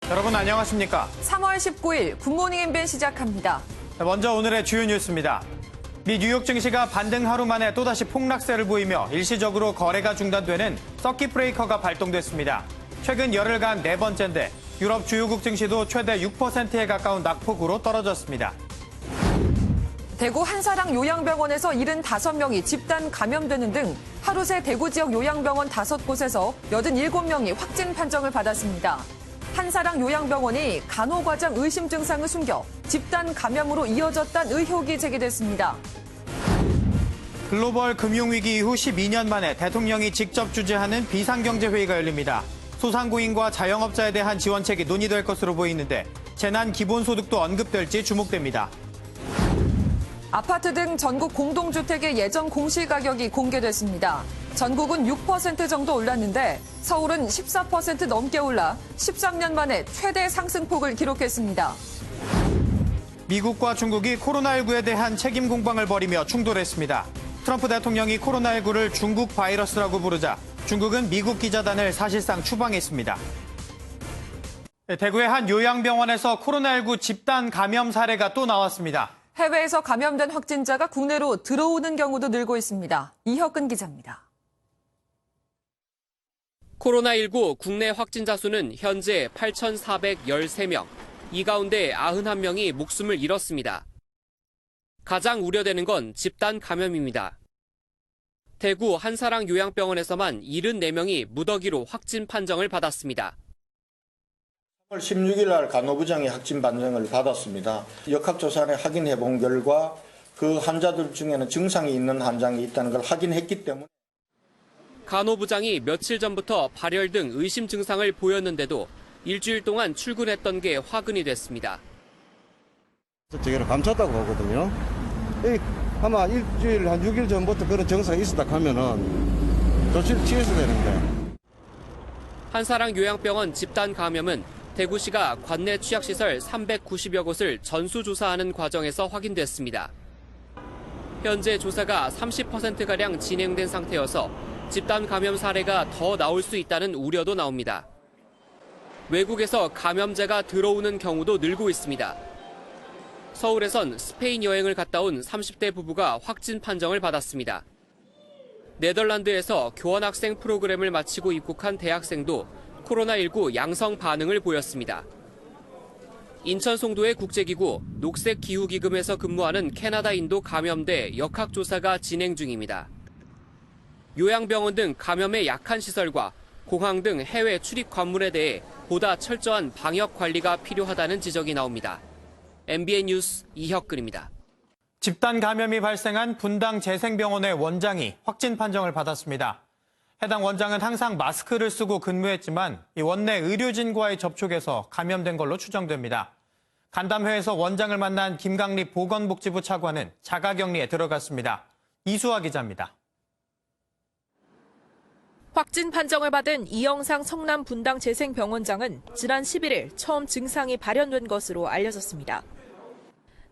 여러분 안녕하십니까? 3월 19일 굿모닝 엠벤 시작합니다. 먼저 오늘의 주요 뉴스입니다. 미 뉴욕 증시가 반등 하루 만에 또다시 폭락세를 보이며 일시적으로 거래가 중단되는 서킷 브레이커가 발동됐습니다. 최근 열흘간 네 번째인데 유럽 주요국 증시도 최대 6%에 가까운 낙폭으로 떨어졌습니다. 대구 한사랑 요양병원에서 75명이 집단 감염되는 등 하루 새 대구 지역 요양병원 5곳에서 87명이 확진 판정을 받았습니다. 한사랑 요양병원이 간호과장 의심 증상을 숨겨 집단 감염으로 이어졌다는 의혹이 제기됐습니다. 글로벌 금융위기 이후 12년 만에 대통령이 직접 주재하는 비상경제회의가 열립니다. 소상공인과 자영업자에 대한 지원책이 논의될 것으로 보이는데 재난 기본소득도 언급될지 주목됩니다. 아파트 등 전국 공동주택의 예전 공시가격이 공개됐습니다. 전국은 6% 정도 올랐는데 서울은 14% 넘게 올라 13년 만에 최대 상승폭을 기록했습니다. 미국과 중국이 코로나19에 대한 책임 공방을 벌이며 충돌했습니다. 트럼프 대통령이 코로나19를 중국 바이러스라고 부르자 중국은 미국 기자단을 사실상 추방했습니다. 대구의 한 요양병원에서 코로나19 집단 감염 사례가 또 나왔습니다. 해외에서 감염된 확진자가 국내로 들어오는 경우도 늘고 있습니다. 이혁근 기자입니다. 코로나19 국내 확진자 수는 현재 8,413명, 이 가운데 91명이 목숨을 잃었습니다. 가장 우려되는 건 집단 감염입니다. 대구 한사랑 요양병원에서만 74명이 무더기로 확진 판정을 받았습니다. 3월 16일 날 간호부장이 확진 판정을 받았습니다. 역학조사를 확인해 본 결과 그 환자들 중에는 증상이 있는 환자가 있다는 걸 확인했기 때문에 간호부장이 며칠 전부터 발열 등 의심 증상을 보였는데도 일주일 동안 출근했던 게 화근이 됐습니다. 저기를 감췄다고 보거든요. 아마 일주일 한 6일 전부터 그런 증상이 있었다 하면은 조치를 취해서 되는데. 한사랑 요양병원 집단 감염은 대구시가 관내 취약시설 390여 곳을 전수조사하는 과정에서 확인됐습니다. 현재 조사가 30%가량 진행된 상태여서 집단 감염 사례가 더 나올 수 있다는 우려도 나옵니다. 외국에서 감염자가 들어오는 경우도 늘고 있습니다. 서울에선 스페인 여행을 갔다 온 30대 부부가 확진 판정을 받았습니다. 네덜란드에서 교환학생 프로그램을 마치고 입국한 대학생도 코로나19 양성 반응을 보였습니다. 인천 송도의 국제기구 녹색기후기금에서 근무하는 캐나다인도 감염돼 역학조사가 진행 중입니다. 요양병원 등 감염에 약한 시설과 공항 등 해외 출입 관문에 대해 보다 철저한 방역 관리가 필요하다는 지적이 나옵니다. MBN 뉴스 이혁근입니다. 집단 감염이 발생한 분당 재생병원의 원장이 확진 판정을 받았습니다. 해당 원장은 항상 마스크를 쓰고 근무했지만 이 원내 의료진과의 접촉에서 감염된 걸로 추정됩니다. 간담회에서 원장을 만난 김강립 보건복지부 차관은 자가격리에 들어갔습니다. 이수아 기자입니다. 확진 판정을 받은 이영상 성남 분당 재생병원장은 지난 11일 처음 증상이 발현된 것으로 알려졌습니다.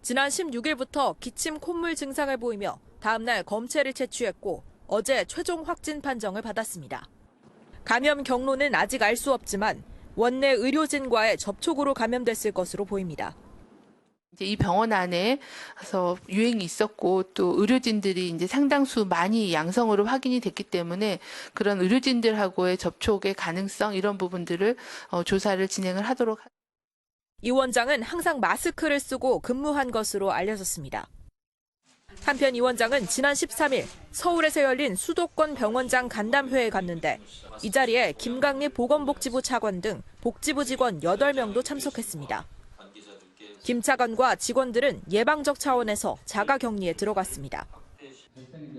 지난 16일부터 기침 콧물 증상을 보이며 다음날 검체를 채취했고 어제 최종 확진 판정을 받았습니다. 감염 경로는 아직 알 수 없지만 원내 의료진과의 접촉으로 감염됐을 것으로 보입니다. 이제 이 병원 안에서 유행이 있었고 또 의료진들이 이제 상당수 많이 양성으로 확인이 됐기 때문에 그런 의료진들하고의 접촉의 가능성 이런 부분들을 조사를 진행을 하도록 하겠습니다. 이 원장은 항상 마스크를 쓰고 근무한 것으로 알려졌습니다. 한편 이 원장은 지난 13일 서울에서 열린 수도권 병원장 간담회에 갔는데 이 자리에 김강립 보건복지부 차관 등 복지부 직원 8명도 참석했습니다. 김 차관과 직원들은 예방적 차원에서 자가격리에 들어갔습니다.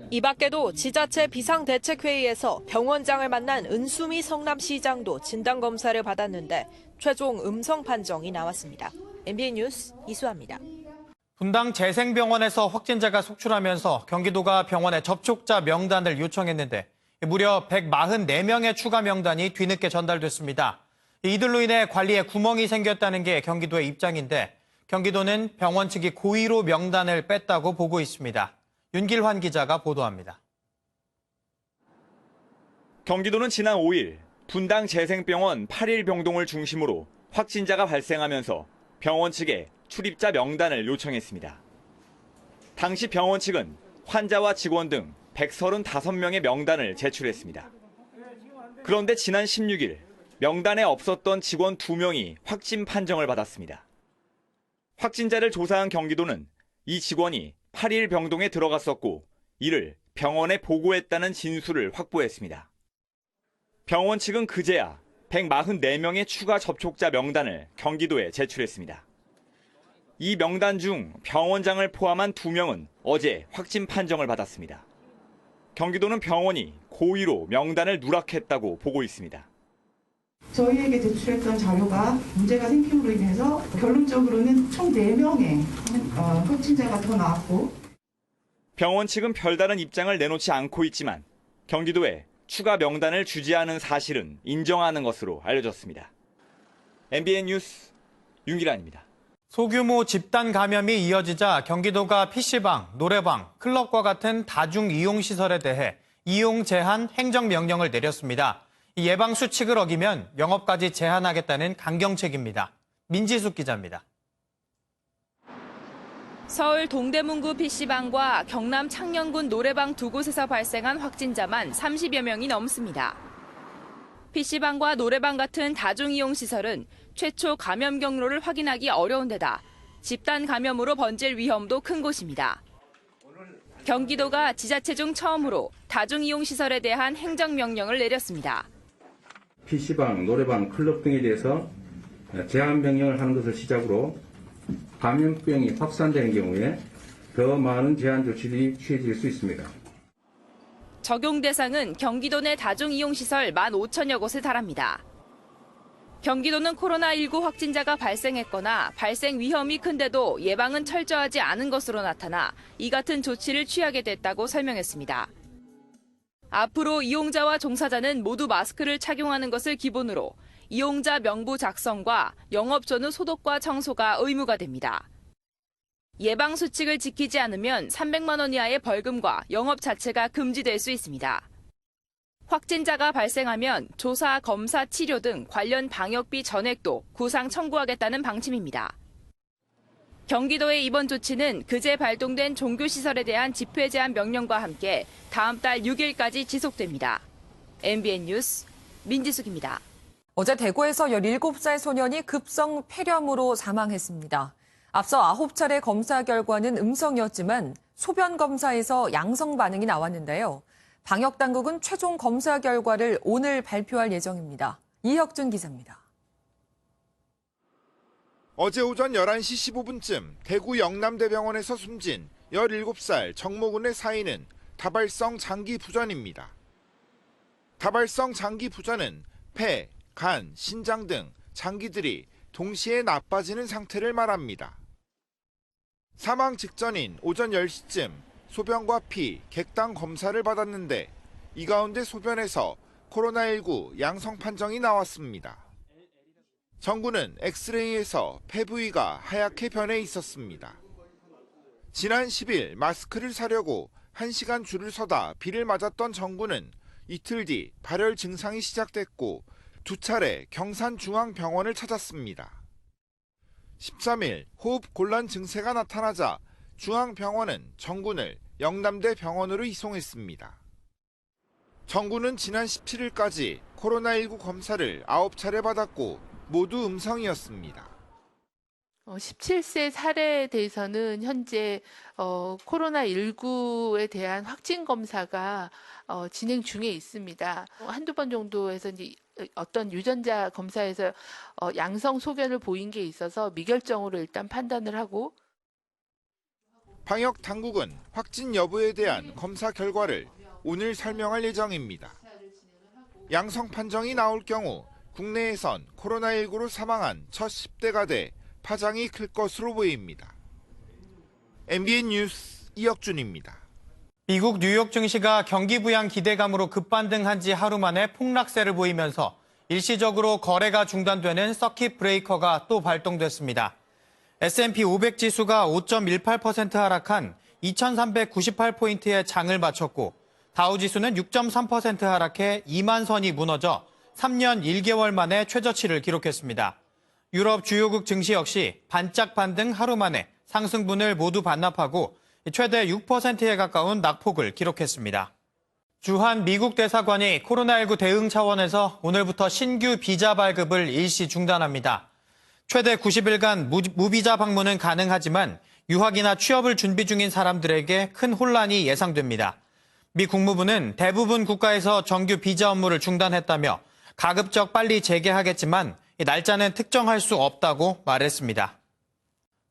이 밖에도 지자체 비상대책회의에서 병원장을 만난 은수미 성남시장도 진단검사를 받았는데 최종 음성 판정이 나왔습니다. MBN 뉴스 이수아입니다. 분당 재생병원에서 확진자가 속출하면서 경기도가 병원에 접촉자 명단을 요청했는데 무려 144명의 추가 명단이 뒤늦게 전달됐습니다. 이들로 인해 관리에 구멍이 생겼다는 게 경기도의 입장인데 경기도는 병원 측이 고의로 명단을 뺐다고 보고 있습니다. 윤길환 기자가 보도합니다. 경기도는 지난 5일 분당 재생병원 8일 병동을 중심으로 확진자가 발생하면서 병원 측에 출입자 명단을 요청했습니다. 당시 병원 측은 환자와 직원 등 135명의 명단을 제출했습니다. 그런데 지난 16일 명단에 없었던 직원 2명이 확진 판정을 받았습니다. 확진자를 조사한 경기도는 이 직원이 8일 병동에 들어갔었고 이를 병원에 보고했다는 진술을 확보했습니다. 병원 측은 그제야 144명의 추가 접촉자 명단을 경기도에 제출했습니다. 이 명단 중 병원장을 포함한 2명은 어제 확진 판정을 받았습니다. 경기도는 병원이 고의로 명단을 누락했다고 보고 있습니다. 저희에게 제출했던 자료가 문제가 생김으로 인해서 결론적으로는 총 4명의 확진자가 더 나왔고 병원 측은 별다른 입장을 내놓지 않고 있지만 경기도에 추가 명단을 주지 않은 사실은 인정하는 것으로 알려졌습니다. MBN 뉴스 윤기란입니다. 소규모 집단 감염이 이어지자 경기도가 PC방, 노래방, 클럽과 같은 다중 이용시설에 대해 이용 제한 행정명령을 내렸습니다. 이 예방 수칙을 어기면 영업까지 제한하겠다는 강경책입니다. 민지숙 기자입니다. 서울 동대문구 PC방과 경남 창녕군 노래방 두 곳에서 발생한 확진자만 30여 명이 넘습니다. PC방과 노래방 같은 다중이용시설은 최초 감염 경로를 확인하기 어려운 데다 집단 감염으로 번질 위험도 큰 곳입니다. 경기도가 지자체 중 처음으로 다중이용시설에 대한 행정명령을 내렸습니다. PC방, 노래방, 클럽 등에 대해서 제한 명령을 하는 것을 시작으로 감염병이 확산되는 경우에 더 많은 제한 조치들이 취해질 수 있습니다. 적용 대상은 경기도 내 다중이용시설 15,000여 곳에 달합니다. 경기도는 코로나19 확진자가 발생했거나 발생 위험이 큰데도 예방은 철저하지 않은 것으로 나타나 이 같은 조치를 취하게 됐다고 설명했습니다. 앞으로 이용자와 종사자는 모두 마스크를 착용하는 것을 기본으로 이용자 명부 작성과 영업 전후 소독과 청소가 의무가 됩니다. 예방 수칙을 지키지 않으면 300만 원 이하의 벌금과 영업 자체가 금지될 수 있습니다. 확진자가 발생하면 조사, 검사, 치료 등 관련 방역비 전액도 구상 청구하겠다는 방침입니다. 경기도의 이번 조치는 그제 발동된 종교시설에 대한 집회 제한 명령과 함께 다음 달 6일까지 지속됩니다. MBN 뉴스 민지숙입니다. 어제 대구에서 17살 소년이 급성 폐렴으로 사망했습니다. 앞서 9차례 검사 결과는 음성이었지만 소변 검사에서 양성 반응이 나왔는데요. 방역당국은 최종 검사 결과를 오늘 발표할 예정입니다. 이혁준 기자입니다. 어제 오전 11시 15분쯤 대구 영남대병원에서 숨진 17살 정모군의 사인은 다발성 장기 부전입니다. 다발성 장기 부전은 폐, 간, 신장 등 장기들이 동시에 나빠지는 상태를 말합니다. 사망 직전인 오전 10시쯤 소변과 피, 객당 검사를 받았는데 이 가운데 소변에서 코로나19 양성 판정이 나왔습니다. 정군은 엑스레이에서 폐 부위가 하얗게 변해 있었습니다. 지난 10일 마스크를 사려고 1시간 줄을 서다 비를 맞았던 정군은 이틀 뒤 발열 증상이 시작됐고 2차례 경산중앙병원을 찾았습니다. 13일 호흡 곤란 증세가 나타나자 중앙병원은 정군을 영남대 병원으로 이송했습니다. 정군은 지난 17일까지 코로나19 검사를 9차례 받았고 모두 음성이었습니다. 17세 살에 대해서는 현재 코로나19에 대한 확진 검사가 진행 중에 있습니다. 한두 번 정도에서 이제 어떤 유전자 검사에서 양성 소견을 보인 게 있어서 미결정으로 일단 판단을 하고 방역 당국은 확진 여부에 대한 검사 결과를 오늘 설명할 예정입니다. 양성 판정이 나올 경우 국내에선 코로나19로 사망한 첫 10대가 돼 파장이 클 것으로 보입니다. MBN 뉴스 이혁준입니다. 미국 뉴욕 증시가 경기 부양 기대감으로 급반등한 지 하루 만에 폭락세를 보이면서 일시적으로 거래가 중단되는 서킷 브레이커가 또 발동됐습니다. S&P 500 지수가 5.18% 하락한 2,398포인트의 장을 마쳤고 다우 지수는 6.3% 하락해 2만 선이 무너져 3년 1개월 만에 최저치를 기록했습니다. 유럽 주요국 증시 역시 반짝 반등 하루 만에 상승분을 모두 반납하고 최대 6%에 가까운 낙폭을 기록했습니다. 주한 미국 대사관이 코로나19 대응 차원에서 오늘부터 신규 비자 발급을 일시 중단합니다. 최대 90일간 무비자 방문은 가능하지만 유학이나 취업을 준비 중인 사람들에게 큰 혼란이 예상됩니다. 미 국무부는 대부분 국가에서 정규 비자 업무를 중단했다며 가급적 빨리 재개하겠지만 날짜는 특정할 수 없다고 말했습니다.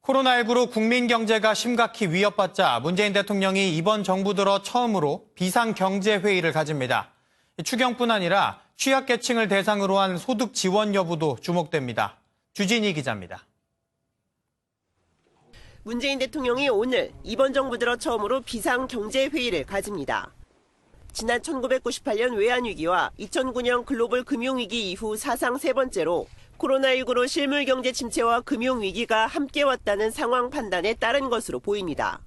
코로나19로 국민 경제가 심각히 위협받자 문재인 대통령이 이번 정부 들어 처음으로 비상경제회의를 가집니다. 추경뿐 아니라 취약계층을 대상으로 한 소득 지원 여부도 주목됩니다. 주진희 기자입니다. 문재인 대통령이 오늘 이번 정부 들어 처음으로 비상경제회의를 가집니다. 지난 1998년 외환위기와 2009년 글로벌 금융위기 이후 사상 세 번째로 코로나19로 실물경제 침체와 금융위기가 함께 왔다는 상황 판단에 따른 것으로 보입니다.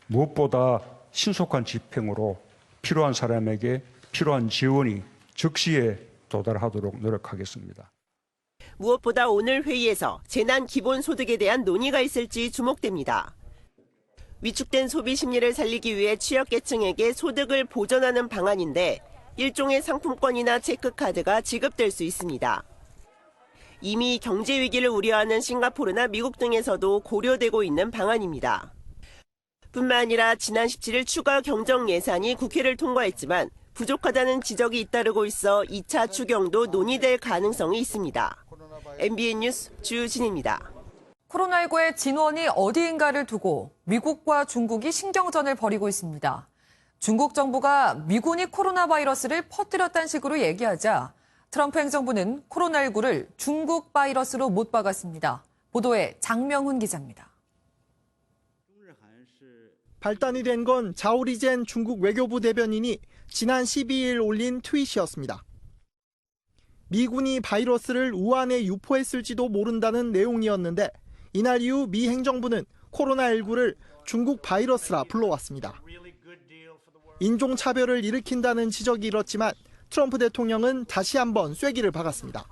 무엇보다 신속한 집행으로 필요한 사람에게 필요한 지원이 즉시에 도달하도록 노력하겠습니다. 무엇보다 오늘 회의에서 재난 기본소득에 대한 논의가 있을지 주목됩니다. 위축된 소비 심리를 살리기 위해 취약계층에게 소득을 보전하는 방안인데 일종의 상품권이나 체크카드가 지급될 수 있습니다. 이미 경제 위기를 우려하는 싱가포르나 미국 등에서도 고려되고 있는 방안입니다. 뿐만 아니라 지난 17일 추가 경정 예산이 국회를 통과했지만 부족하다는 지적이 잇따르고 있어 2차 추경도 논의될 가능성이 있습니다. MBN 뉴스 주진입니다. 코로나19의 진원이 어디인가를 두고 미국과 중국이 신경전을 벌이고 있습니다. 중국 정부가 미군이 코로나 바이러스를 퍼뜨렸다는 식으로 얘기하자 트럼프 행정부는 코로나19를 중국 바이러스로 못 박았습니다. 보도에 장명훈 기자입니다. 발단이 된 건 자오리젠 중국 외교부 대변인이 지난 12일 올린 트윗이었습니다. 미군이 바이러스를 우한에 유포했을지도 모른다는 내용이었는데 이날 이후 미 행정부는 코로나19를 중국 바이러스라 불러왔습니다. 인종차별을 일으킨다는 지적이 일었지만 트럼프 대통령은 다시 한번 쐐기를 박았습니다.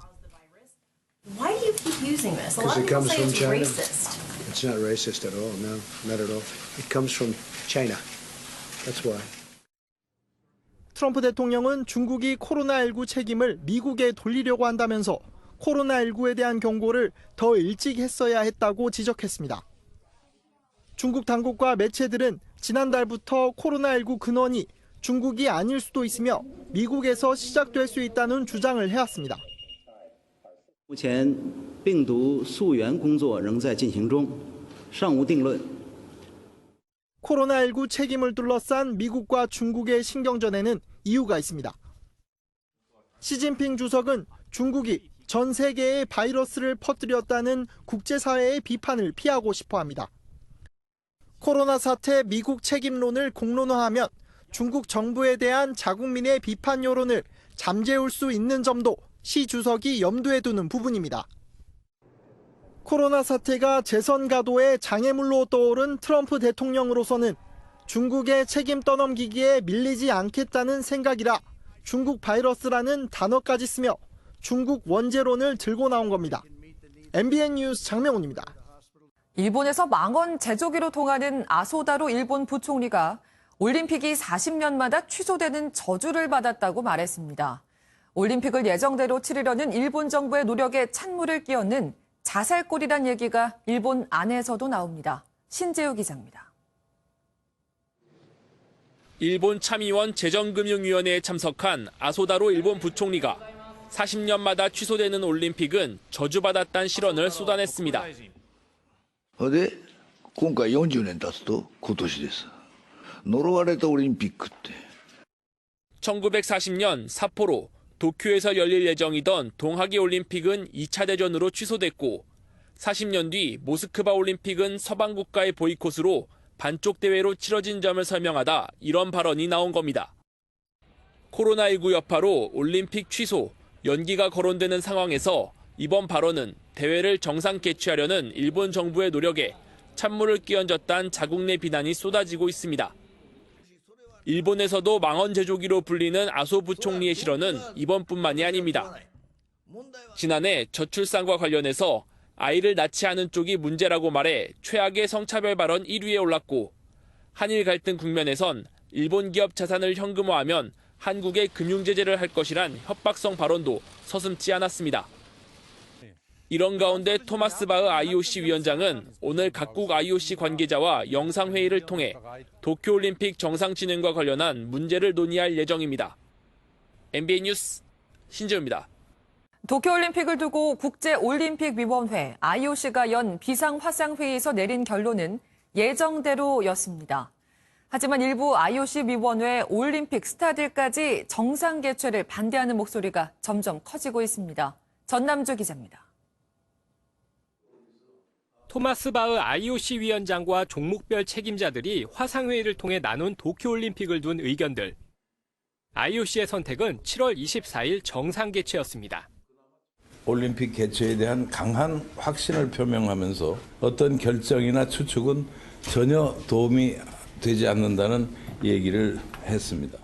Why do you keep using this? A lot of people say it's racist. It's not racist at all. No, not at all. It comes from China. That's why. 트럼프 대통령은 중국이 코로나19 책임을 미국에 돌리려고 한다면서 코로나19에 대한 경고를 더 일찍 했어야 했다고 지적했습니다. 중국 당국과 매체들은 지난달부터 코로나19 근원이 중국이 아닐 수도 있으며 미국에서 시작될 수 있다는 주장을 해왔습니다. 目前病毒溯源工作仍在进行中，尚无定论。 코로나19 책임을 둘러싼 미국과 중국의 신경전에는 이유가 있습니다. 시진핑 주석은 중국이 전 세계에 바이러스를 퍼뜨렸다는 국제사회의 비판을 피하고 싶어 합니다. 코로나 사태 미국 책임론을 공론화하면 중국 정부에 대한 자국민의 비판 여론을 잠재울 수 있는 점도 시 주석이 염두에 두는 부분입니다. 코로나 사태가 재선 가도의 장애물로 떠오른 트럼프 대통령으로서는 중국의 책임 떠넘기기에 밀리지 않겠다는 생각이라 중국 바이러스라는 단어까지 쓰며 중국 원죄론을 들고 나온 겁니다. MBN 뉴스 장명훈입니다. 일본에서 망원 제조기로 통하는 아소다로 일본 부총리가 올림픽이 40년마다 취소되는 저주를 받았다고 말했습니다. 올림픽을 예정대로 치르려는 일본 정부의 노력에 찬물을 끼얹는 자살골이란 얘기가 일본 안에서도 나옵니다. 신재우 기자입니다. 일본 참의원 재정금융위원회에 참석한 아소다로 일본 부총리가 40년마다 취소되는 올림픽은 저주받았다는 실언을 쏟아냈습니다. それで今回40年経つと今年です。呪われたオリンピックって。 1940년 삿포로, 도쿄에서 열릴 예정이던 동하계 올림픽은 2차 대전으로 취소됐고 40년 뒤 모스크바 올림픽은 서방 국가의 보이콧으로 반쪽 대회로 치러진 점을 설명하다 이런 발언이 나온 겁니다. 코로나19 여파로 올림픽 취소, 연기가 거론되는 상황에서 이번 발언은 대회를 정상 개최하려는 일본 정부의 노력에 찬물을 끼얹었다는 자국 내 비난이 쏟아지고 있습니다. 일본에서도 망원 제조기로 불리는 아소 부총리의 실언은 이번뿐만이 아닙니다. 지난해 저출산과 관련해서 아이를 낳지 않은 쪽이 문제라고 말해 최악의 성차별 발언 1위에 올랐고 한일 갈등 국면에선 일본 기업 자산을 현금화하면 한국에 금융제재를 할 것이란 협박성 발언도 서슴지 않았습니다. 이런 가운데 토마스 바흐 IOC 위원장은 오늘 각국 IOC 관계자와 영상회의를 통해 도쿄올림픽 정상진행과 관련한 문제를 논의할 예정입니다. MBN 뉴스 신재우입니다. 도쿄올림픽을 두고 국제올림픽위원회 IOC가 연 비상화상회의에서 내린 결론은 예정대로였습니다. 하지만 일부 IOC 위원회 올림픽 스타들까지 정상 개최를 반대하는 목소리가 점점 커지고 있습니다. 전남주 기자입니다. 토마스 바흐 IOC 위원장과 종목별 책임자들이 화상회의를 통해 나눈 도쿄올림픽을 둔 의견들. IOC의 선택은 7월 24일 정상 개최였습니다. 올림픽 개최에 대한 강한 확신을 표명하면서 어떤 결정이나 추측은 전혀 도움이 되지 않는다는 얘기를 했습니다.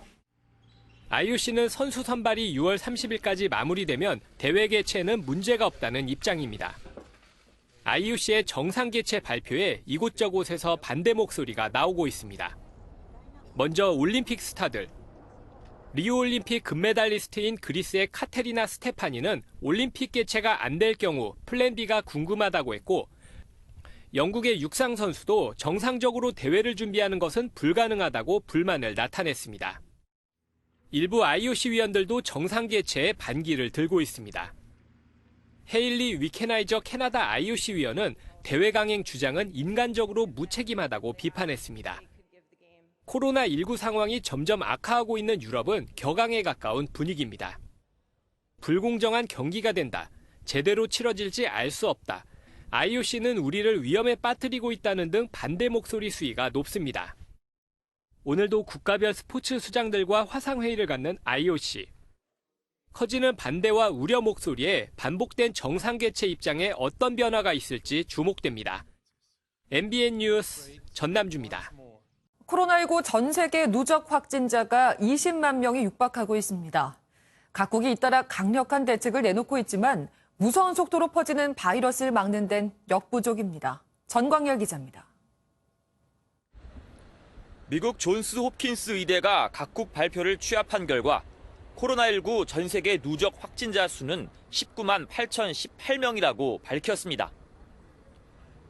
IOC는 선수 선발이 6월 30일까지 마무리되면 대회 개최에는 문제가 없다는 입장입니다. IOC의 정상 개최 발표에 이곳저곳에서 반대 목소리가 나오고 있습니다. 먼저 올림픽 스타들. 리우올림픽 금메달리스트인 그리스의 카테리나 스테파니는 올림픽 개최가 안 될 경우 플랜 B가 궁금하다고 했고, 영국의 육상 선수도 정상적으로 대회를 준비하는 것은 불가능하다고 불만을 나타냈습니다. 일부 IOC 위원들도 정상 개최에 반기를 들고 있습니다. 헤일리 위케나이저 캐나다 IOC 위원은 대회 강행 주장은 인간적으로 무책임하다고 비판했습니다. 코로나19 상황이 점점 악화하고 있는 유럽은 격앙에 가까운 분위기입니다. 불공정한 경기가 된다. 제대로 치러질지 알 수 없다. IOC는 우리를 위험에 빠뜨리고 있다는 등 반대 목소리 수위가 높습니다. 오늘도 국가별 스포츠 수장들과 화상회의를 갖는 IOC. 커지는 반대와 우려 목소리에 반복된 정상 개최 입장에 어떤 변화가 있을지 주목됩니다. MBN 뉴스 전남주입니다. 코로나19 전 세계 누적 확진자가 20만 명이 육박하고 있습니다. 각국이 잇따라 강력한 대책을 내놓고 있지만 무서운 속도로 퍼지는 바이러스를 막는 데는 역부족입니다. 전광열 기자입니다. 미국 존스 홉킨스 의대가 각국 발표를 취합한 결과 코로나19 전 세계 누적 확진자 수는 19만 8,018명이라고 밝혔습니다.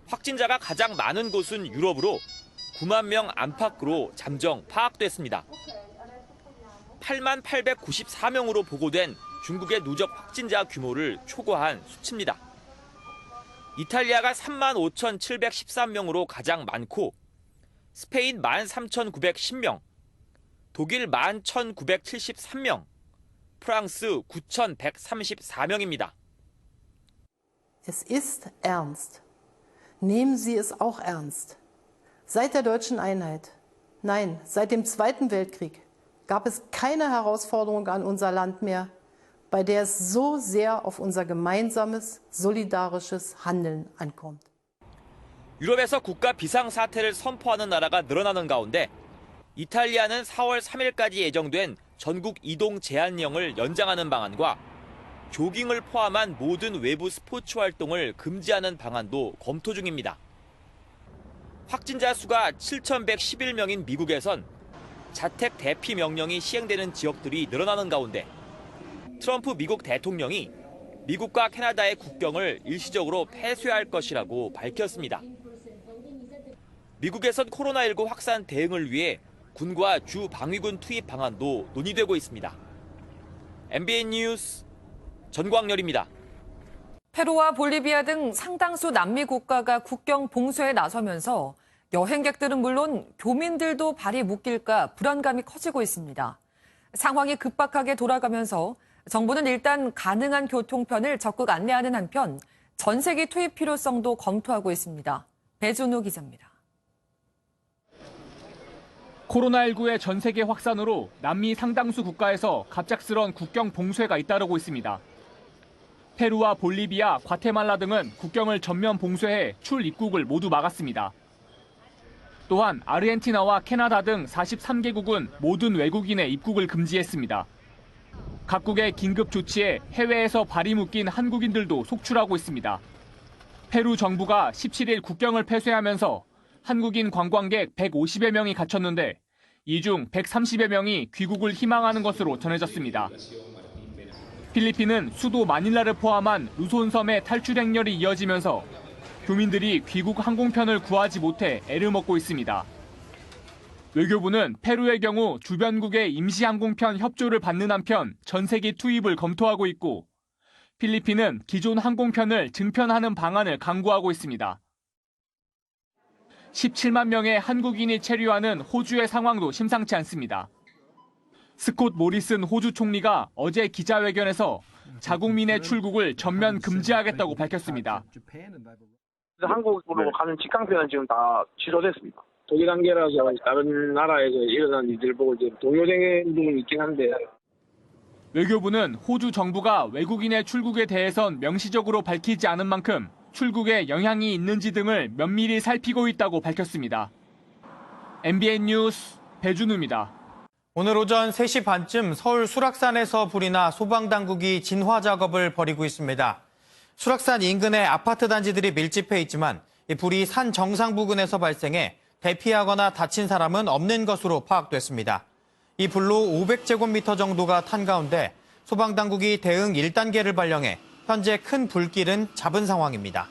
확진자가 가장 많은 곳은 유럽으로 9만 명 안팎으로 잠정 파악됐습니다. 8만 894명으로 보고된 중국의 누적 확진자 규모를 초과한 수치입니다. 이탈리아가 3만 5,713명으로 가장 많고 스페인 13,910명, 독일 11,973명, 프랑스 9,134명입니다. Es ist ernst. Nehmen Sie es auch ernst. Seit der deutschen Einheit, nein, seit dem Zweiten Weltkrieg gab es keine Herausforderung an unser Land mehr, bei der es so sehr auf unser gemeinsames, solidarisches Handeln ankommt. 유럽에서 국가 비상사태를 선포하는 나라가 늘어나는 가운데 이탈리아는 4월 3일까지 예정된 전국 이동 제한령을 연장하는 방안과 조깅을 포함한 모든 외부 스포츠 활동을 금지하는 방안도 검토 중입니다. 확진자 수가 7,111명인 미국에선 자택 대피 명령이 시행되는 지역들이 늘어나는 가운데 트럼프 미국 대통령이 미국과 캐나다의 국경을 일시적으로 폐쇄할 것이라고 밝혔습니다. 미국에선 코로나19 확산 대응을 위해 군과 주 방위군 투입 방안도 논의되고 있습니다. MBN 뉴스 전광열입니다. 페루와 볼리비아 등 상당수 남미 국가가 국경 봉쇄에 나서면서 여행객들은 물론 교민들도 발이 묶일까 불안감이 커지고 있습니다. 상황이 급박하게 돌아가면서 정부는 일단 가능한 교통편을 적극 안내하는 한편 전세기 투입 필요성도 검토하고 있습니다. 배준우 기자입니다. 코로나19의 전 세계 확산으로 남미 상당수 국가에서 갑작스런 국경 봉쇄가 잇따르고 있습니다. 페루와 볼리비아, 과테말라 등은 국경을 전면 봉쇄해 출입국을 모두 막았습니다. 또한 아르헨티나와 캐나다 등 43개국은 모든 외국인의 입국을 금지했습니다. 각국의 긴급 조치에 해외에서 발이 묶인 한국인들도 속출하고 있습니다. 페루 정부가 17일 국경을 폐쇄하면서 한국인 관광객 150여 명이 갇혔는데 이 중 130여 명이 귀국을 희망하는 것으로 전해졌습니다. 필리핀은 수도 마닐라를 포함한 루손섬의 탈출 행렬이 이어지면서 교민들이 귀국 항공편을 구하지 못해 애를 먹고 있습니다. 외교부는 페루의 경우 주변국의 임시 항공편 협조를 받는 한편 전세기 투입을 검토하고 있고 필리핀은 기존 항공편을 증편하는 방안을 강구하고 있습니다. 17만 명의 한국인이 체류하는 호주의 상황도 심상치 않습니다. 스콧 모리슨 호주 총리가 어제 기자회견에서 자국민의 출국을 전면 금지하겠다고 밝혔습니다. 한국으로 가는 직항편은 지금 다 취소됐습니다. 독일 관계라서 다른 나라에서 일어난 일들 보고 이제 동요되는 부분이 있긴 한데. 외교부는 호주 정부가 외국인의 출국에 대해선 명시적으로 밝히지 않은 만큼 출국에 영향이 있는지 등을 면밀히 살피고 있다고 밝혔습니다. MBN 뉴스 배준우입니다. 오늘 오전 3시 반쯤 서울 수락산에서 불이 나 소방당국이 진화 작업을 벌이고 있습니다. 수락산 인근의 아파트 단지들이 밀집해 있지만 이 불이 산 정상 부근에서 발생해 대피하거나 다친 사람은 없는 것으로 파악됐습니다. 이 불로 500제곱미터 정도가 탄 가운데 소방당국이 대응 1단계를 발령해 현재 큰 불길은 잡은 상황입니다.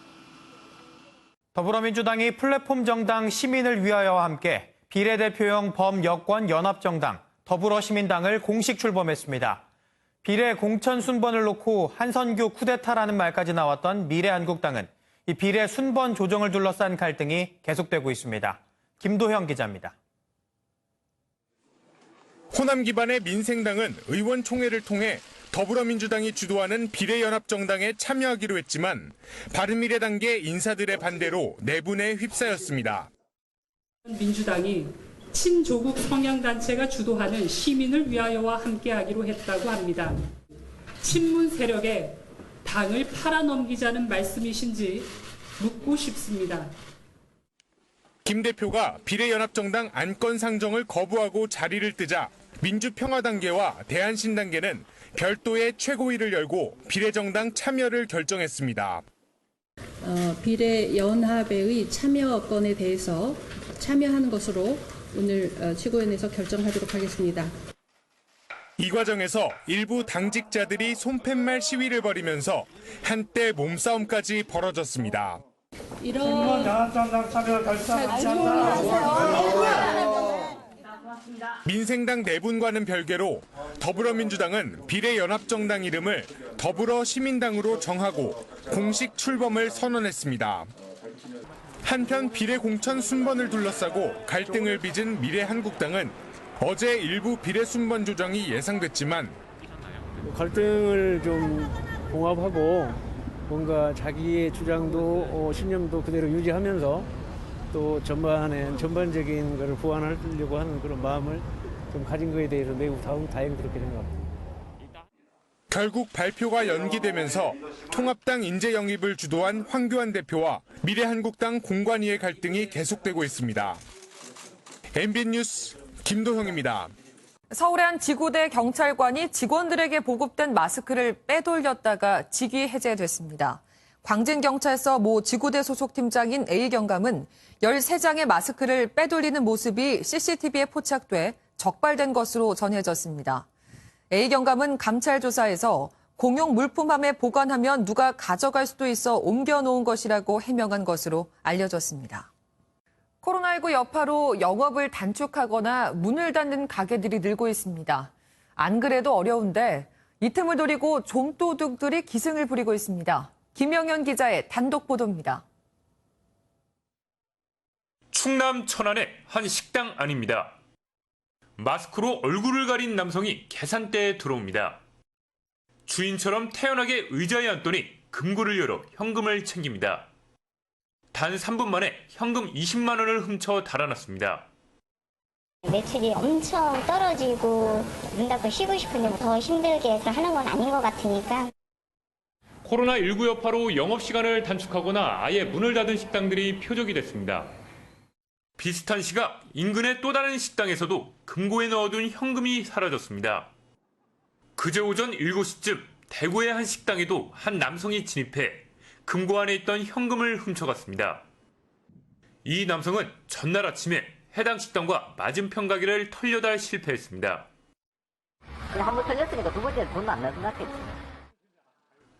더불어민주당이 플랫폼 정당 시민을 위하여와 함께 비례대표형 범여권 연합정당 더불어시민당을 공식 출범했습니다. 비례 공천 순번을 놓고 한선교 쿠데타라는 말까지 나왔던 미래한국당은 이 비례 순번 조정을 둘러싼 갈등이 계속되고 있습니다. 김도형 기자입니다. 호남 기반의 민생당은 의원총회를 통해 더불어민주당이 주도하는 비례연합정당에 참여하기로 했지만 바른미래당계 인사들의 반대로 내분에 휩싸였습니다. 민주당이 친조국 성향단체가 주도하는 시민을 위하여와 함께하기로 했다고 합니다. 친문 세력에 당을 팔아넘기자는 말씀이신지 묻고 싶습니다. 김 대표가 비례연합정당 안건 상정을 거부하고 자리를 뜨자 민주평화단계와 대한신단계는 별도의 최고위를 열고 비례정당 참여를 결정했습니다. 비례연합의 참여권에 대해서 참여하는 것으로 오늘 최고위원회에서 결정하도록 하겠습니다. 이 과정에서 일부 당직자들이 손팻말 시위를 벌이면서 한때 몸싸움까지 벌어졌습니다. 이런 연합정당 참여 민생당 내분과는 별개로 더불어민주당은 비례연합정당 이름을 더불어시민당으로 정하고 공식 출범을 선언했습니다. 한편 비례공천 순번을 둘러싸고 갈등을 빚은 미래한국당은 어제 일부 비례 순번 조정이 예상됐지만 갈등을 좀 봉합하고 뭔가 자기의 주장도 신념도 그대로 유지하면서 또 전반적인 것을 보완하려고 하는 그런 마음을 좀 가진 것에 대해서 매우 다행스럽게 생각합니다. 결국 발표가 연기되면서 통합당 인재 영입을 주도한 황교안 대표와 미래한국당 공관위의 갈등이 계속되고 있습니다. MBN 뉴스 김도형입니다. 서울의 한 지구대 경찰관이 직원들에게 보급된 마스크를 빼돌렸다가 직위 해제됐습니다. 광진경찰서 모 지구대 소속 팀장인 A경감은 13장의 마스크를 빼돌리는 모습이 CCTV에 포착돼 적발된 것으로 전해졌습니다. A경감은 감찰 조사에서 공용 물품함에 보관하면 누가 가져갈 수도 있어 옮겨놓은 것이라고 해명한 것으로 알려졌습니다. 코로나19 여파로 영업을 단축하거나 문을 닫는 가게들이 늘고 있습니다. 안 그래도 어려운데 이 틈을 노리고 좀도둑들이 기승을 부리고 있습니다. 김영현 기자의 단독 보도입니다. 충남 천안의 한 식당 안입니다. 마스크로 얼굴을 가린 남성이 계산대에 들어옵니다. 주인처럼 태연하게 의자에 앉더니 금고를 열어 현금을 챙깁니다. 단 3분 만에 현금 20만 원을 훔쳐 달아났습니다. 매출이 엄청 떨어지고 문 닫고 쉬고 싶은데 더 힘들게 해서 하는 건 아닌 것 같으니까. 코로나19 여파로 영업시간을 단축하거나 아예 문을 닫은 식당들이 표적이 됐습니다. 비슷한 시각 인근의 또 다른 식당에서도 금고에 넣어둔 현금이 사라졌습니다. 그제 오전 7시쯤 대구의 한 식당에도 한 남성이 진입해 금고 안에 있던 현금을 훔쳐갔습니다. 이 남성은 전날 아침에 해당 식당과 맞은편 가게를 털려다 실패했습니다. 한번 털렸으니까 두 번째는 돈 안 나겠지.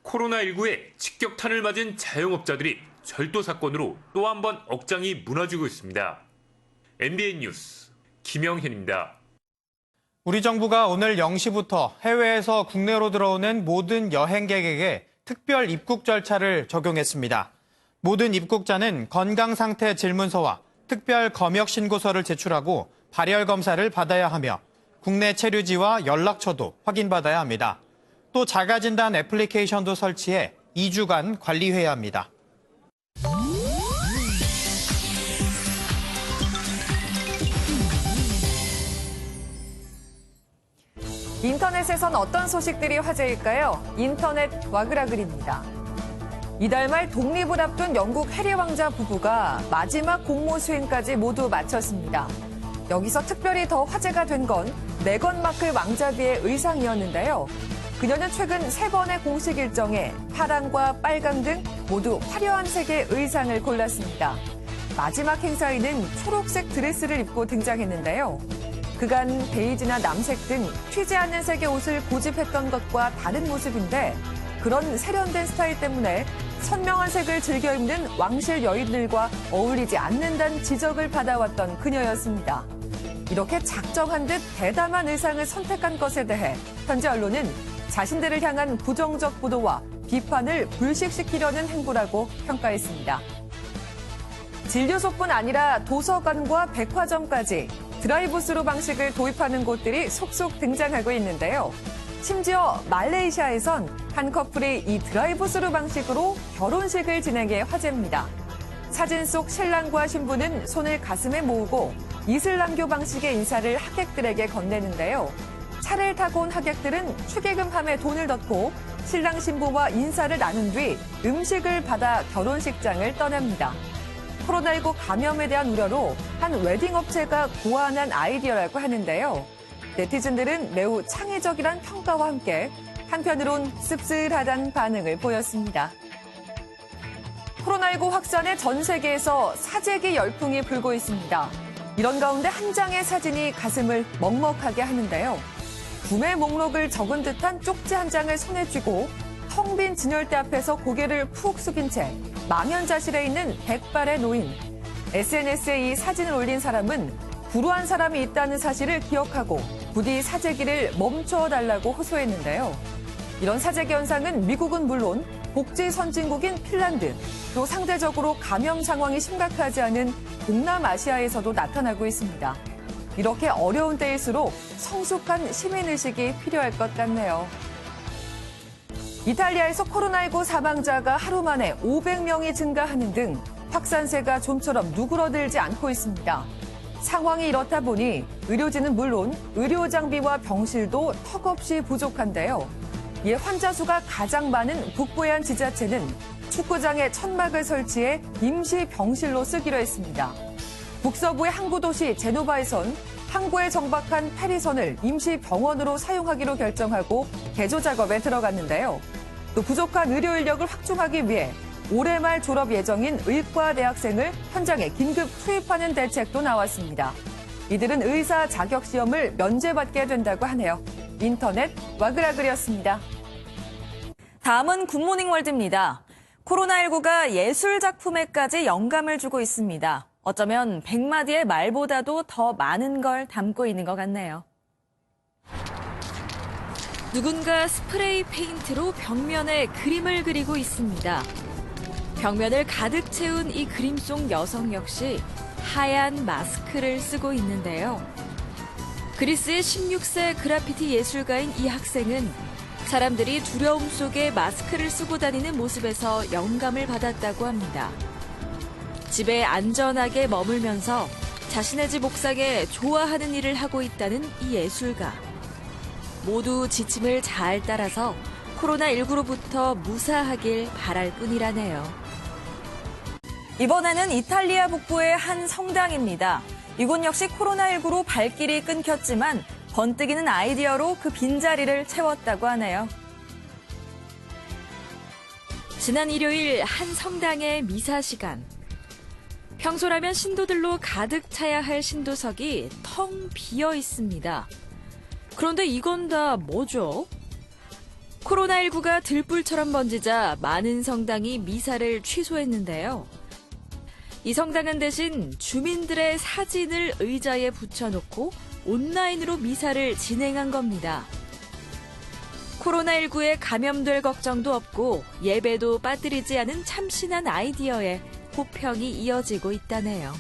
코로나19에 직격탄을 맞은 자영업자들이 절도 사건으로 또 한 번 억장이 무너지고 있습니다. MBN 뉴스 김영현입니다. 우리 정부가 오늘 0시부터 해외에서 국내로 들어오는 모든 여행객에게 특별 입국 절차를 적용했습니다. 모든 입국자는 건강상태 질문서와 특별 검역 신고서를 제출하고 발열 검사를 받아야 하며 국내 체류지와 연락처도 확인받아야 합니다. 또 자가진단 애플리케이션도 설치해 2주간 관리해야 합니다. 인터넷에선 어떤 소식들이 화제일까요? 인터넷 와그라글입니다. 이달 말 독립을 앞둔 영국 해리 왕자 부부가 마지막 공모 수행까지 모두 마쳤습니다. 여기서 특별히 더 화제가 된 건 메건 마클 왕자비의 의상이었는데요. 그녀는 최근 3번의 공식 일정에 파랑과 빨강 등 모두 화려한 색의 의상을 골랐습니다. 마지막 행사에는 초록색 드레스를 입고 등장했는데요. 그간 베이지나 남색 등 튀지 않는 색의 옷을 고집했던 것과 다른 모습인데 그런 세련된 스타일 때문에 선명한 색을 즐겨 입는 왕실 여인들과 어울리지 않는다는 지적을 받아왔던 그녀였습니다. 이렇게 작정한 듯 대담한 의상을 선택한 것에 대해 현지 언론은 자신들을 향한 부정적 보도와 비판을 불식시키려는 행보라고 평가했습니다. 진료소뿐 아니라 도서관과 백화점까지 드라이브스루 방식을 도입하는 곳들이 속속 등장하고 있는데요. 심지어 말레이시아에선 한 커플이 이 드라이브스루 방식으로 결혼식을 진행해 화제입니다. 사진 속 신랑과 신부는 손을 가슴에 모으고 이슬람교 방식의 인사를 하객들에게 건네는데요. 차를 타고 온 하객들은 축의금함에 돈을 넣고 신랑 신부와 인사를 나눈 뒤 음식을 받아 결혼식장을 떠납니다. 코로나19 감염에 대한 우려로 한 웨딩 업체가 고안한 아이디어라고 하는데요. 네티즌들은 매우 창의적이란 평가와 함께 한편으론 씁쓸하다는 반응을 보였습니다. 코로나19 확산에 전 세계에서 사재기 열풍이 불고 있습니다. 이런 가운데 한 장의 사진이 가슴을 먹먹하게 하는데요. 구매 목록을 적은 듯한 쪽지 한 장을 손에 쥐고 텅 빈 진열대 앞에서 고개를 푹 숙인 채 망연자실해 있는 백발의 노인. SNS에 이 사진을 올린 사람은 불우한 사람이 있다는 사실을 기억하고 부디 사재기를 멈춰달라고 호소했는데요. 이런 사재기 현상은 미국은 물론 복지 선진국인 핀란드, 또 상대적으로 감염 상황이 심각하지 않은 동남아시아에서도 나타나고 있습니다. 이렇게 어려운 때일수록 성숙한 시민의식이 필요할 것 같네요. 이탈리아에서 코로나19 사망자가 하루 만에 500명이 증가하는 등 확산세가 좀처럼 누그러들지 않고 있습니다. 상황이 이렇다 보니 의료진은 물론 의료 장비와 병실도 턱없이 부족한데요. 이에 환자 수가 가장 많은 북부의 한 지자체는 축구장에 천막을 설치해 임시 병실로 쓰기로 했습니다. 북서부의 항구 도시 제노바에선 항구에 정박한 페리선을 임시 병원으로 사용하기로 결정하고 개조 작업에 들어갔는데요. 또 부족한 의료 인력을 확충하기 위해 올해 말 졸업 예정인 의과 대학생을 현장에 긴급 투입하는 대책도 나왔습니다. 이들은 의사 자격 시험을 면제받게 된다고 하네요. 인터넷 와그라글이었습니다. 다음은 굿모닝 월드입니다. 코로나19가 예술 작품에까지 영감을 주고 있습니다. 어쩌면 100마디의 말보다도 더 많은 걸 담고 있는 것 같네요. 누군가 스프레이 페인트로 벽면에 그림을 그리고 있습니다. 벽면을 가득 채운 이 그림 속 여성 역시 하얀 마스크를 쓰고 있는데요. 그리스의 16세 그래피티 예술가인 이 학생은 사람들이 두려움 속에 마스크를 쓰고 다니는 모습에서 영감을 받았다고 합니다. 집에 안전하게 머물면서 자신의 집 옥상에 좋아하는 일을 하고 있다는 이 예술가. 모두 지침을 잘 따라서 코로나19로부터 무사하길 바랄 뿐이라네요. 이번에는 이탈리아 북부의 한 성당입니다. 이곳 역시 코로나19로 발길이 끊겼지만 번뜩이는 아이디어로 그 빈자리를 채웠다고 하네요. 지난 일요일 한 성당의 미사 시간. 평소라면 신도들로 가득 차야 할 신도석이 텅 비어 있습니다. 그런데 이건 다 뭐죠? 코로나19가 들불처럼 번지자 많은 성당이 미사를 취소했는데요. 이 성당은 대신 주민들의 사진을 의자에 붙여놓고 온라인으로 미사를 진행한 겁니다. 코로나19에 감염될 걱정도 없고 예배도 빠뜨리지 않은 참신한 아이디어에 호평이 이어지고 있다네요.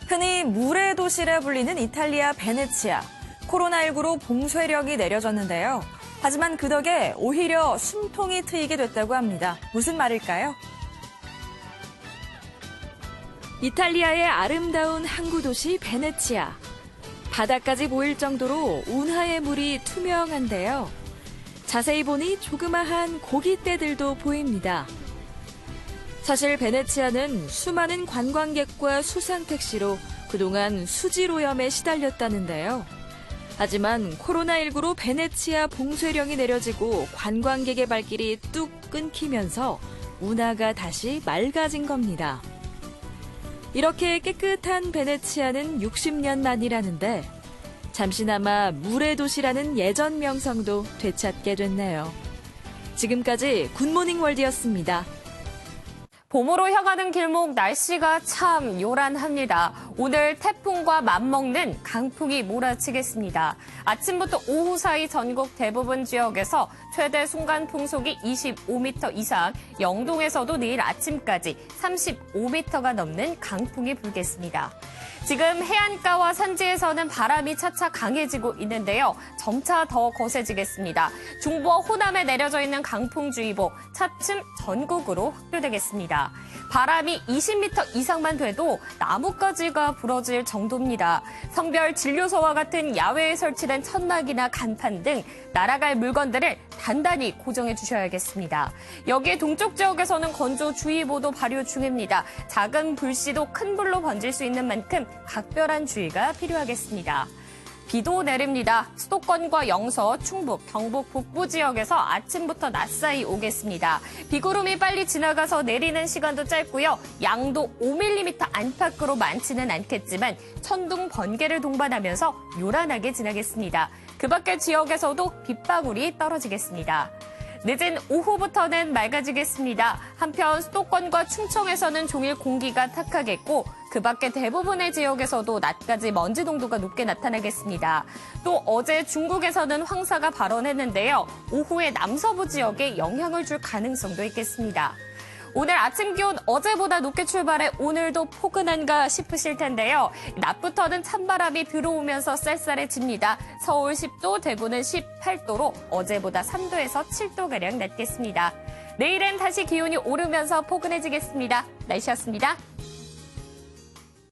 흔히 물의 도시라 불리는 이탈리아 베네치아. 코로나19로 봉쇄령이 내려졌는데요. 하지만 그 덕에 오히려 숨통이 트이게 됐다고 합니다. 무슨 말일까요? 이탈리아의 아름다운 항구도시 베네치아. 바다까지 보일 정도로 운하의 물이 투명한데요. 자세히 보니 조그마한 고깃대들도 보입니다. 사실 베네치아는 수많은 관광객과 수상택시로 그동안 수질오염에 시달렸다는데요. 하지만 코로나19로 베네치아 봉쇄령이 내려지고 관광객의 발길이 뚝 끊기면서 운하가 다시 맑아진 겁니다. 이렇게 깨끗한 베네치아는 60년 만이라는데 잠시나마 물의 도시라는 예전 명성도 되찾게 됐네요. 지금까지 굿모닝 월드였습니다. 봄으로 향하는 길목 날씨가 참 요란합니다. 오늘 태풍과 맞먹는 강풍이 몰아치겠습니다. 아침부터 오후 사이 전국 대부분 지역에서 최대 순간 풍속이 25m 이상, 영동에서도 내일 아침까지 35m가 넘는 강풍이 불겠습니다. 지금 해안가와 산지에서는 바람이 차차 강해지고 있는데요. 점차 더 거세지겠습니다. 중부와 호남에 내려져 있는 강풍주의보 차츰 전국으로 확대되겠습니다. 바람이 20m 이상만 돼도 나뭇가지가 부러질 정도입니다. 성별 진료소와 같은 야외에 설치된 천막이나 간판 등 날아갈 물건들을 단단히 고정해 주셔야겠습니다. 여기에 동쪽 지역에서는 건조주의보도 발효 중입니다. 작은 불씨도 큰 불로 번질 수 있는 만큼 각별한 주의가 필요하겠습니다. 비도 내립니다. 수도권과 영서, 충북, 경북 북부 지역에서 아침부터 낮 사이 오겠습니다. 비구름이 빨리 지나가서 내리는 시간도 짧고요. 양도 5mm 안팎으로 많지는 않겠지만 천둥, 번개를 동반하면서 요란하게 지나겠습니다. 그 밖의 지역에서도 빗방울이 떨어지겠습니다. 늦은 오후부터는 맑아지겠습니다. 한편 수도권과 충청에서는 종일 공기가 탁하겠고 그 밖에 대부분의 지역에서도 낮까지 먼지 농도가 높게 나타나겠습니다. 또 어제 중국에서는 황사가 발원했는데요. 오후에 남서부 지역에 영향을 줄 가능성도 있겠습니다. 오늘 아침 기온 어제보다 높게 출발해 오늘도 포근한가 싶으실 텐데요. 낮부터는 찬바람이 들어오면서 쌀쌀해집니다. 서울 10도, 대구는 18도로 어제보다 3도에서 7도가량 낮겠습니다. 내일은 다시 기온이 오르면서 포근해지겠습니다. 날씨였습니다.